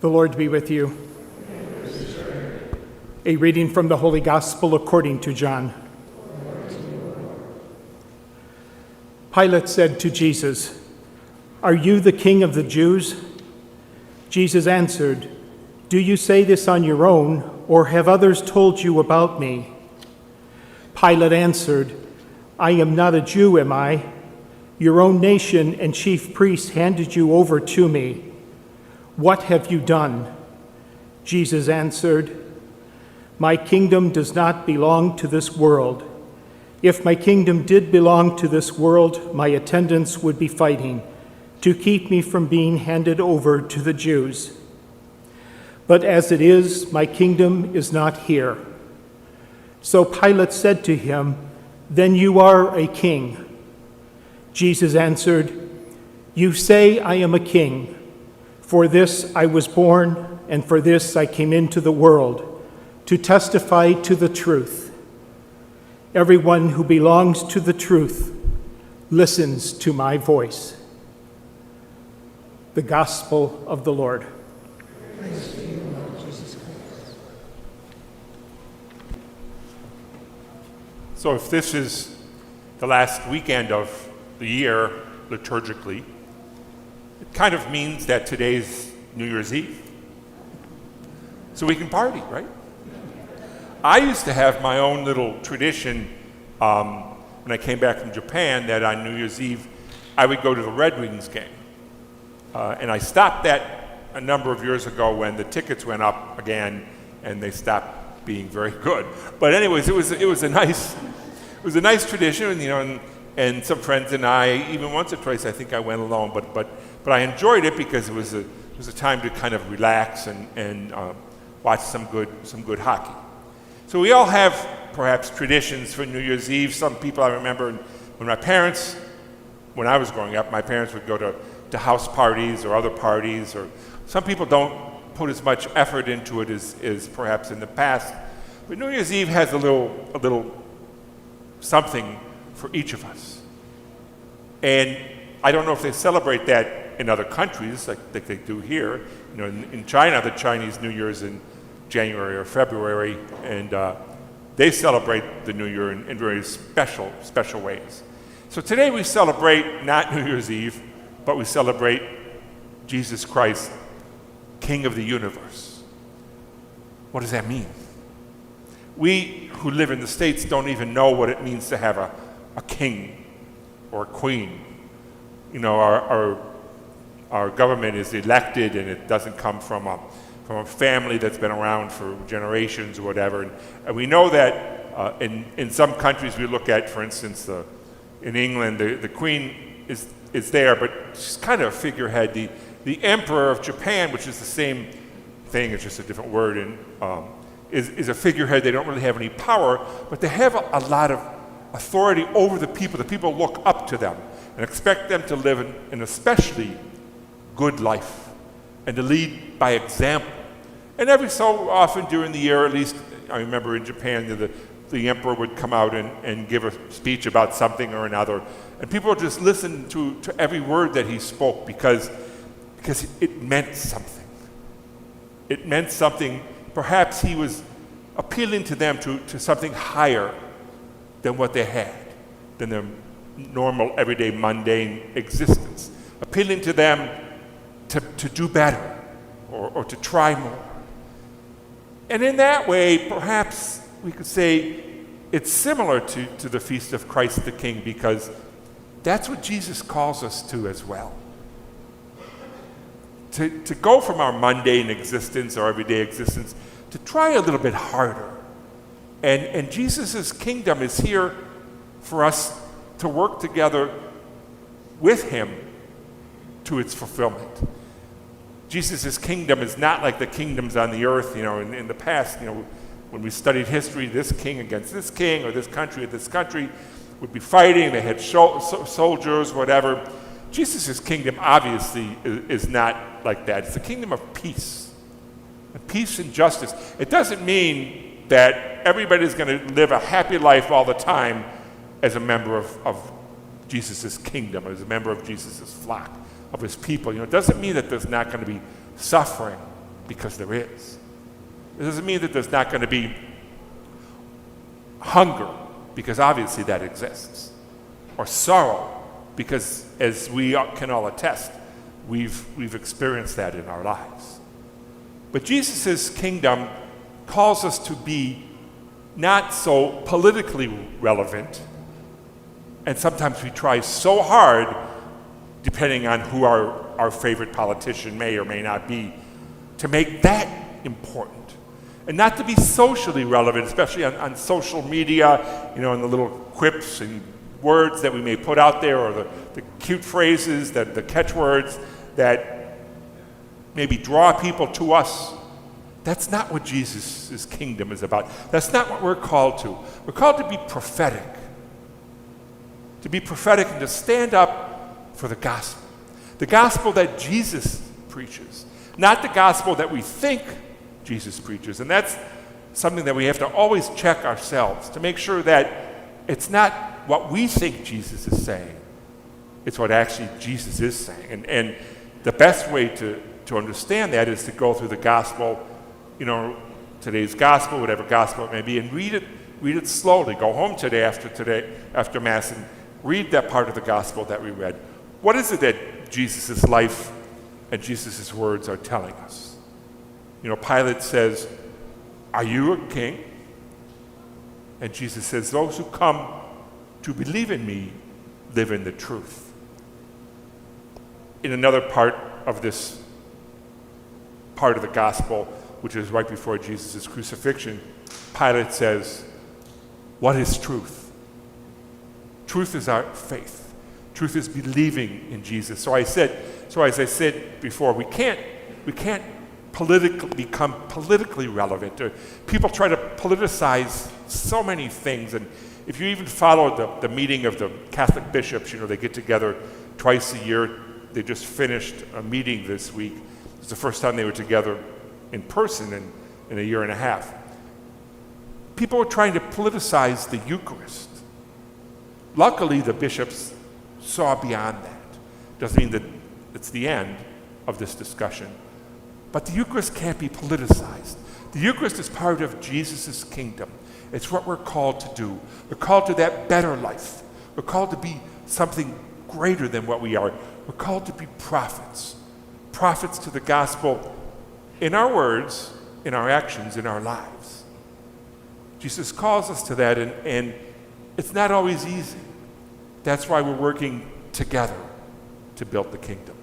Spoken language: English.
The Lord be with you. A reading from the Holy Gospel according to John. Pilate said to Jesus, "Are you the king of the Jews?" Jesus answered, "Do you say this on your own, or have others told you about me?" Pilate answered, "I am not a Jew, am I? Your own nation and chief priests handed you over to me. What have you done?" Jesus answered, "My kingdom does not belong to this world. If my kingdom did belong to this world, my attendants would be fighting to keep me from being handed over to the Jews. But as it is, my kingdom is not here." So Pilate said to him, "Then you are a king." Jesus answered, "You say I am a king. For this I was born, and for this I came into the world, to testify to the truth. Everyone who belongs to the truth listens to my voice." The Gospel of the Lord. Praise to you, Lord Jesus Christ. So if this is the last weekend of the year liturgically, it kind of means that today's New Year's Eve. So we can party, right? I used to have my own little tradition when I came back from Japan that on New Year's Eve I would go to the Red Wings game. And I stopped that a number of years ago when the tickets went up again and they stopped being very good. But anyways, it was a nice tradition, and some friends and I, even once or twice I think I went alone, but I enjoyed it because it was a time to kind of relax and watch some good hockey. So we all have perhaps traditions for New Year's Eve. Some people, I remember when I was growing up, my parents would go to house parties or other parties, or some people don't put as much effort into it as perhaps in the past. But New Year's Eve has a little something for each of us. And I don't know if they celebrate that in other countries like they do here. In China, the Chinese New Year's in January or February, and they celebrate the New Year in very special ways. So today we celebrate not New Year's Eve, but we celebrate Jesus Christ, King of the universe. What does that mean? We who live in the States don't even know what it means to have a king or a queen. Our government is elected, and it doesn't come from a family that's been around for generations or whatever. And we know that in some countries we look at, for instance, in England, the Queen is there, but she's kind of a figurehead. The Emperor of Japan, which is the same thing, it's just a different word, and is a figurehead. They don't really have any power, but they have a lot of authority over the people. The people look up to them and expect them to live an especially good life and to lead by example. And every so often during the year, at least I remember in Japan, the emperor would come out and give a speech about something or another, and people would just listen to every word that he spoke because it meant something. It meant something. Perhaps he was appealing to them to something higher than what they had, than their normal, everyday, mundane existence. Appealing to them to do better or to try more. And in that way, perhaps we could say it's similar to the Feast of Christ the King, because that's what Jesus calls us to as well. To go from our mundane existence, our everyday existence, to try a little bit harder. And Jesus' kingdom is here for us to work together with him to its fulfillment. Jesus' kingdom is not like the kingdoms on the earth, in the past, when we studied history, this king against this king, or this country would be fighting, they had soldiers, whatever. Jesus' kingdom obviously is not like that. It's the kingdom of peace, and peace and justice. It doesn't mean that everybody's going to live a happy life all the time as a member of Jesus' kingdom, as a member of Jesus' flock, of his people. It doesn't mean that there's not going to be suffering because there is. It doesn't mean that there's not going to be hunger, because obviously that exists, or sorrow, because as we can all attest, we've experienced that in our lives. But Jesus' kingdom calls us to be not so politically relevant, and sometimes we try so hard, depending on who our favorite politician may or may not be, to make that important. And not to be socially relevant, especially on social media, and the little quips and words that we may put out there, or the cute phrases, the catchwords that maybe draw people to us. That's not what Jesus' kingdom is about. That's not what we're called to. We're called to be prophetic. To be prophetic and to stand up for the gospel. The gospel that Jesus preaches, not the gospel that we think Jesus preaches. And that's something that we have to always check ourselves to make sure that it's not what we think Jesus is saying. It's what actually Jesus is saying. And the best way to understand that is to go through the gospel, today's gospel, whatever gospel it may be, and read it slowly. Go home today after Mass and read that part of the gospel that we read. What is it that Jesus' life and Jesus' words are telling us? Pilate says, "Are you a king?" And Jesus says, "Those who come to believe in me live in the truth." In another part of this part of the gospel, which is right before Jesus' crucifixion, Pilate says, "What is truth?" Truth is our faith. Truth is believing in Jesus. So as I said before, we can't become politically relevant. People try to politicize so many things, and if you even follow the meeting of the Catholic bishops, they get together twice a year. They just finished a meeting this week. It's the first time they were together in person in a year and a half. People are trying to politicize the Eucharist. Luckily, the bishops saw beyond that. Doesn't mean that it's the end of this discussion. But the Eucharist can't be politicized. The Eucharist is part of Jesus' kingdom. It's what we're called to do. We're called to that better life. We're called to be something greater than what we are. We're called to be prophets. Prophets to the gospel in our words, in our actions, in our lives. Jesus calls us to that, and it's not always easy. That's why we're working together to build the kingdom.